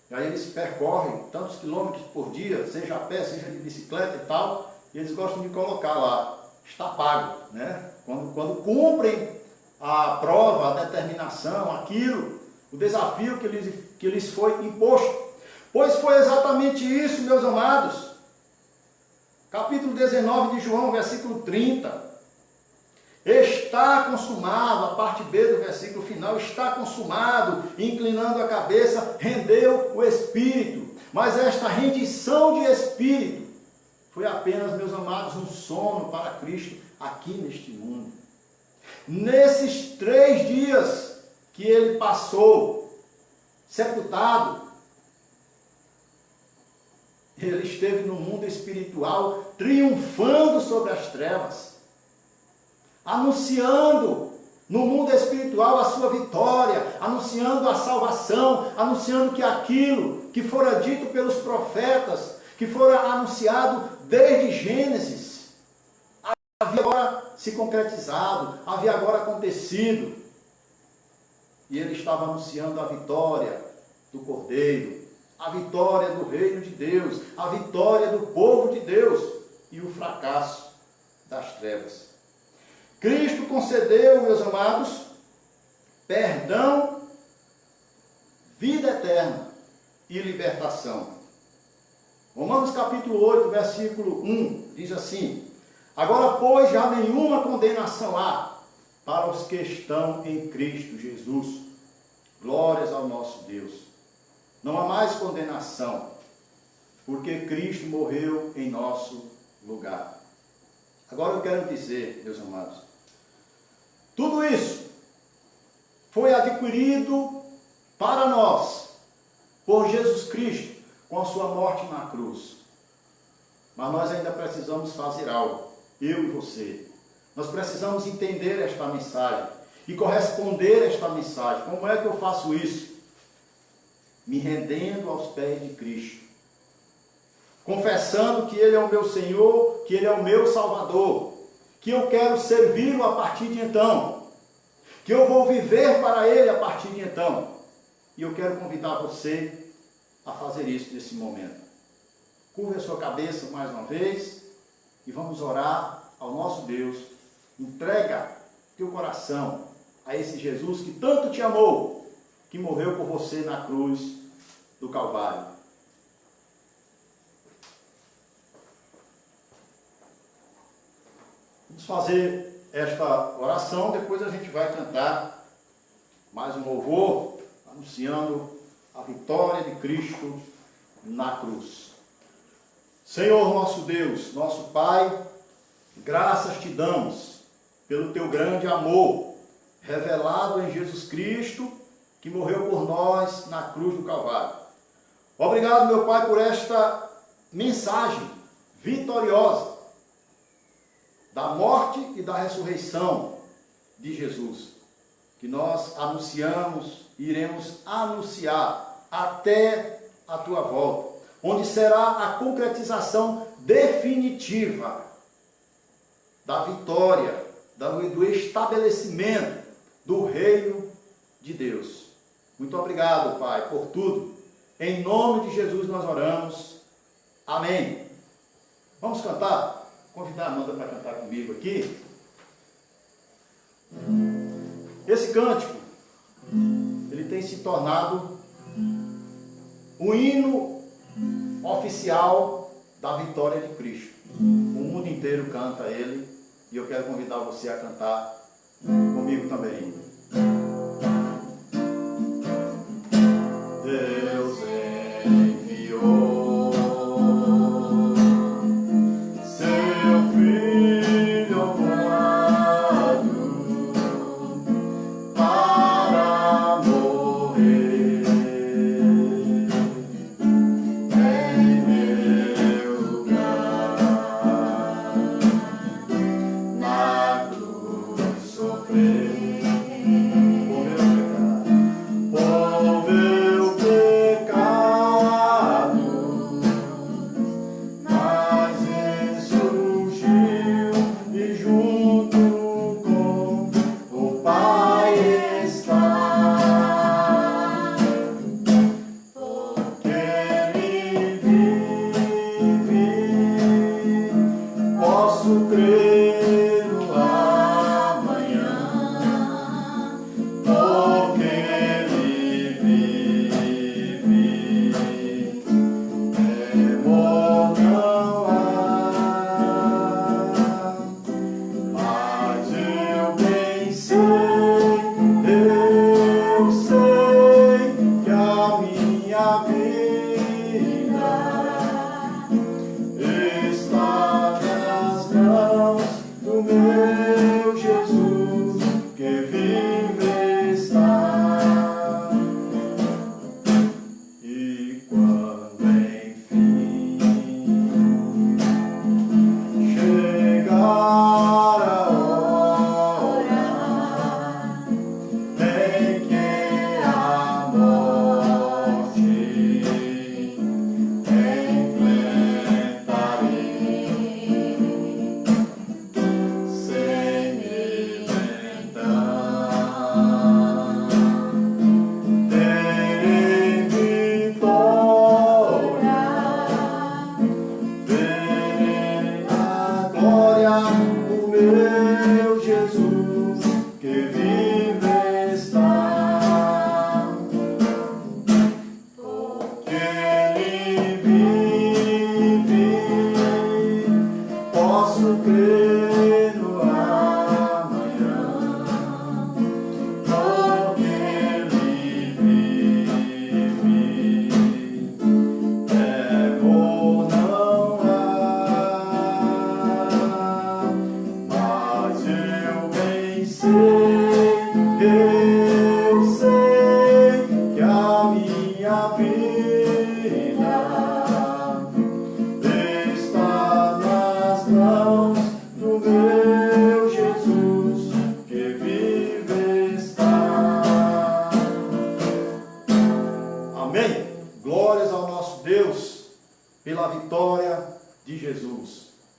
eles percorrem tantos quilômetros por dia, seja a pé, seja de bicicleta e tal, e eles gostam de colocar lá, está pago, né? Quando cumprem a prova, a determinação, aquilo, o desafio que lhes foi imposto. Pois foi exatamente isso, meus amados. Capítulo 19 de João, versículo 30. Está consumado, a parte B do versículo final, está consumado, inclinando a cabeça, rendeu o espírito. Mas esta rendição de espírito foi apenas, meus amados, um sono para Cristo aqui neste mundo. Nesses 3 dias que ele passou sepultado, Ele esteve no mundo espiritual triunfando sobre as trevas, anunciando no mundo espiritual a sua vitória, anunciando a salvação, anunciando que aquilo que fora dito pelos profetas, que fora anunciado desde Gênesis, havia agora se concretizado, havia agora acontecido. E ele estava anunciando a vitória do Cordeiro, a vitória do reino de Deus, a vitória do povo de Deus e o fracasso das trevas. Cristo concedeu, meus amados, perdão, vida eterna e libertação. Romanos capítulo 8, versículo 1, diz assim: agora, pois, já nenhuma condenação há para os que estão em Cristo Jesus. Glórias ao nosso Deus. Não há mais condenação, porque Cristo morreu em nosso lugar. Agora eu quero dizer, meus amados, tudo isso foi adquirido para nós por Jesus Cristo com a sua morte na cruz. Mas nós ainda precisamos fazer algo, eu e você. Nós precisamos entender esta mensagem e corresponder a esta mensagem. Como é que eu faço isso? Me rendendo aos pés de Cristo, confessando que Ele é o meu Senhor, que Ele é o meu Salvador, que eu quero servi-lo a partir de então, que eu vou viver para Ele a partir de então. E eu quero convidar você a fazer isso nesse momento. Curva a sua cabeça mais uma vez e vamos orar ao nosso Deus. Entrega teu coração a esse Jesus que tanto te amou, que morreu por você na cruz do Calvário. Vamos fazer esta oração, depois a gente vai cantar mais um louvor, anunciando a vitória de Cristo na cruz. Senhor nosso Deus, nosso Pai, graças te damos pelo teu grande amor, revelado em Jesus Cristo, que morreu por nós na cruz do Calvário. Obrigado, meu Pai, por esta mensagem vitoriosa da morte e da ressurreição de Jesus, que nós anunciamos e iremos anunciar até a tua volta, onde será a concretização definitiva da vitória, do estabelecimento do reino de Deus. Muito obrigado, Pai, por tudo. Em nome de Jesus nós oramos. Amém. Vamos cantar? Vou convidar a Amanda para cantar comigo aqui. Esse cântico, ele tem se tornado o hino oficial da vitória de Cristo. O mundo inteiro canta ele e eu quero convidar você a cantar comigo também. Deus enviou seu Filho amado para morrer em meu lugar, na cruz sofrer.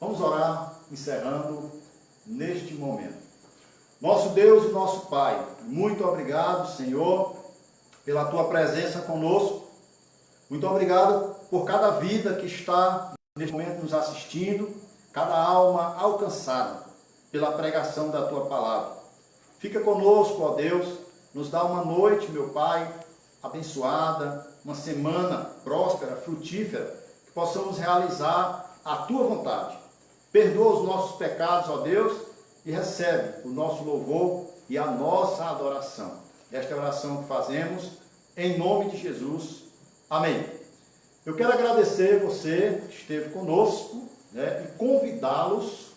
Vamos orar, encerrando neste momento. Nosso Deus e nosso Pai, muito obrigado, Senhor, pela Tua presença conosco. Muito obrigado por cada vida que está neste momento nos assistindo, cada alma alcançada pela pregação da Tua palavra. Fica conosco, ó Deus, nos dá uma noite, meu Pai, abençoada, uma semana próspera, frutífera, que possamos realizar a Tua vontade. Perdoa os nossos pecados, ó Deus, e recebe o nosso louvor e a nossa adoração. Esta é a oração que fazemos em nome de Jesus. Amém. Eu quero agradecer você que esteve conosco, né, e convidá-los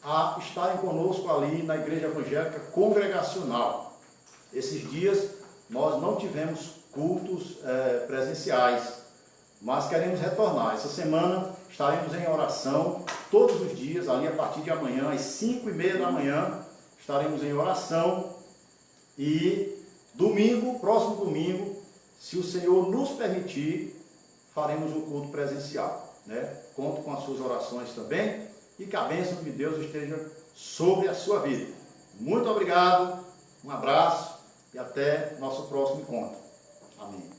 a estarem conosco ali na Igreja Evangélica Congregacional. Esses dias nós não tivemos cultos presenciais, mas queremos retornar. Essa semana estaremos em oração todos os dias, ali a partir de amanhã, às 5h30 da manhã, estaremos em oração. E domingo, próximo domingo, se o Senhor nos permitir, faremos um culto presencial, né? Conto com as suas orações também e que a bênção de Deus esteja sobre a sua vida. Muito obrigado, um abraço e até nosso próximo encontro. Amém.